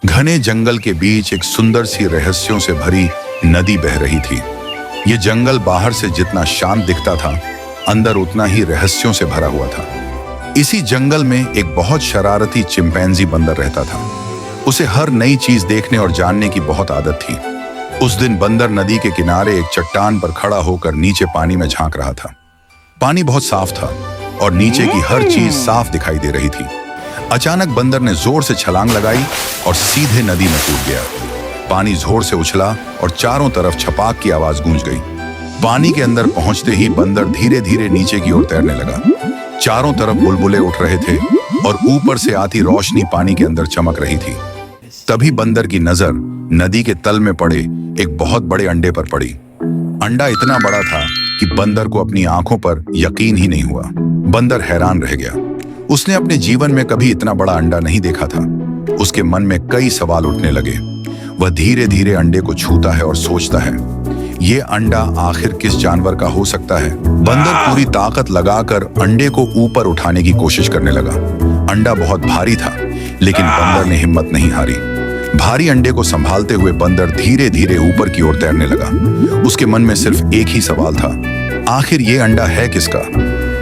घने जंगल के बीच एक सुंदर सी रहस्यों से भरी नदी बह रही थी। ये जंगल बाहर से जितना शांत दिखता था, अंदर उतना ही रहस्यों से भरा हुआ था। इसी जंगल में एक बहुत शरारती चिंपैंजी बंदर रहता था। उसे हर नई चीज देखने और जानने की बहुत आदत थी। उस दिन बंदर नदी के किनारे एक चट्टान पर खड़ा होकर नीचे पानी में झांक रहा था। पानी बहुत साफ था और नीचे की हर चीज साफ दिखाई दे रही थी। अचानक बंदर ने जोर से छलांग लगाई और सीधे नदी में कूद गया। पानी जोर से उछला और चारों तरफ छपाक की आवाज गूंज गई। पानी के अंदर पहुंचते ही बंदर धीरे धीरे नीचे की ओर तैरने लगा। चारों तरफ बुलबुले उठ रहे थे और ऊपर से आती रोशनी पानी के अंदर चमक रही थी। तभी बंदर की नजर नदी के तल में पड़े एक बहुत बड़े अंडे पर पड़ी। अंडा इतना बड़ा था कि बंदर को अपनी आंखों पर यकीन ही नहीं हुआ। बंदर हैरान रह गया। उसने अपने जीवन में कभी इतना बड़ा अंडा नहीं देखा था। उसके मन में कई सवाल उठने लगे। वह धीरे धीरे अंडे को छूता है और सोचता है, ये अंडा आखिर किस जानवर का हो सकता है। बंदर पूरी ताकत लगाकर अंडे को ऊपर उठाने की कोशिश करने लगा। अंडा बहुत भारी था, लेकिन बंदर ने हिम्मत नहीं हारी। भारी अंडे को संभालते हुए बंदर धीरे धीरे ऊपर की ओर तैरने लगा। उसके मन में सिर्फ एक ही सवाल था, आखिर ये अंडा है किसका।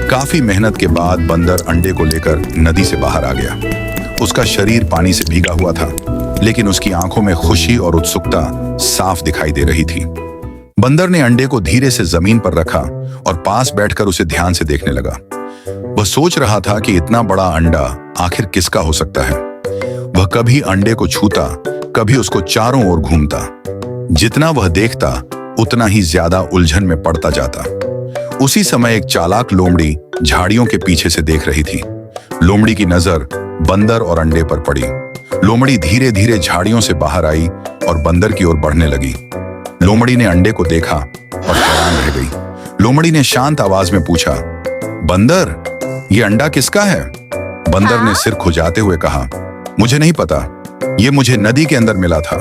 काफी मेहनत के बाद बंदर अंडे को लेकर नदी से बाहर आ गया। उसका शरीर पानी से भीगा हुआ था, लेकिन उसकी आंखों में खुशी और उत्सुकता साफ दिखाई दे रही थी। बंदर ने अंडे को धीरे से जमीन पर रखा और पास बैठकर उसे ध्यान से देखने लगा। वह सोच रहा था कि इतना बड़ा अंडा आखिर किसका हो सकता है। वह कभी अंडे को छूता, कभी उसको चारों ओर घूमता। जितना वह देखता, उतना ही ज्यादा उलझन में पड़ता जाता। उसी समय एक चालाक लोमड़ी झाड़ियों के पीछे से देख रही थी। लोमड़ी की नजर बंदर और अंडे पर पड़ी। लोमड़ी धीरे धीरे झाड़ियों से बाहर आई और बंदर की ओर बढ़ने लगी। लोमड़ी ने अंडे को देखा और हैरान रह गई। लोमड़ी ने शांत आवाज में पूछा, बंदर, ये अंडा किसका है? बंदर ने सिर खुजाते हुए कहा, मुझे नहीं पता, ये मुझे नदी के अंदर मिला था।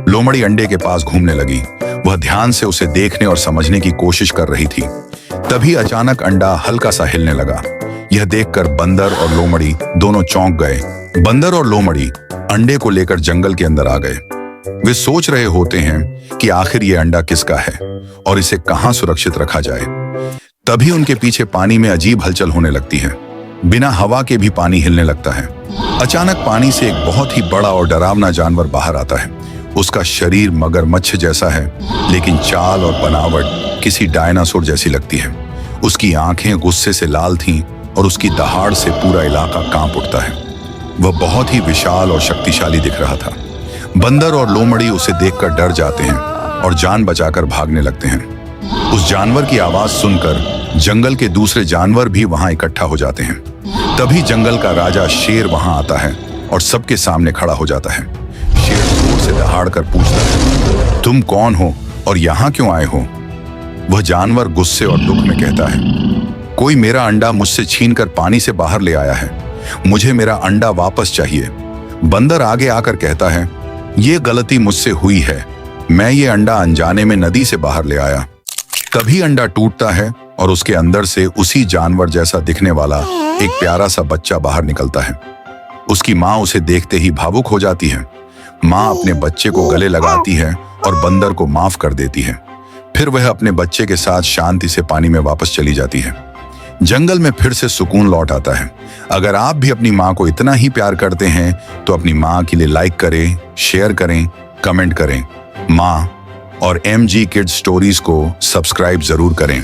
लोमड़ी अंडे के पास घूमने लगी। वह ध्यान से उसे देखने और समझने की कोशिश कर रही थी। तभी अचानक अंडा हल्का सा हिलने लगा। यह देखकर बंदर और लोमड़ी दोनों चौंक गए। बंदर और लोमड़ी अंडे को लेकर जंगल के अंदर आ गए। वे सोच रहे होते हैं कि आखिर ये अंडा किसका है और इसे कहां सुरक्षित रखा जाए। तभी उनके पीछे पानी में अजीब हलचल होने लगती है। बिना हवा के भी पानी हिलने लगता है। अचानक पानी से एक बहुत ही बड़ा और डरावना जानवर बाहर आता है। उसका शरीर मगरमच्छ जैसा है, लेकिन चाल और बनावट किसी डायनासोर जैसी लगती है। उसकी आंखें गुस्से से लाल थीं और उसकी दहाड़ से पूरा इलाका कांप उठता है। वह बहुत ही विशाल और शक्तिशाली दिख रहा था। बंदर और लोमड़ी उसे देखकर डर जाते हैं और जान बचाकर भागने लगते हैं। उस जानवर की आवाज सुनकर जंगल के दूसरे जानवर भी वहां इकट्ठा हो जाते हैं। तभी जंगल का राजा शेर वहां आता है और सबके सामने खड़ा हो जाता है। शेर जोर से दहाड़ कर पूछता है, तुम कौन हो और यहाँ क्यों आए हो? वह जानवर गुस्से और दुख में कहता है, कोई मेरा अंडा मुझसे छीनकर पानी से बाहर ले आया है। मुझे मेरा अंडा वापस चाहिए। बंदर आगे आकर कहता है, ये गलती मुझसे हुई है। मैं ये अंडा अनजाने में नदी से बाहर ले आया। तभी अंडा टूटता है और उसके अंदर से उसी जानवर जैसा दिखने वाला एक प्यारा सा बच्चा बाहर निकलता है। उसकी माँ उसे देखते ही भावुक हो जाती है। माँ अपने बच्चे को गले लगाती है और बंदर को माफ कर देती है। फिर वह अपने बच्चे के साथ शांति से पानी में वापस चली जाती है। जंगल में फिर से सुकून लौट आता है। अगर आप भी अपनी माँ को इतना ही प्यार करते हैं तो अपनी माँ के लिए लाइक करें, शेयर करें, कमेंट करें। माँ और MG किड्स स्टोरीज को सब्सक्राइब जरूर करें।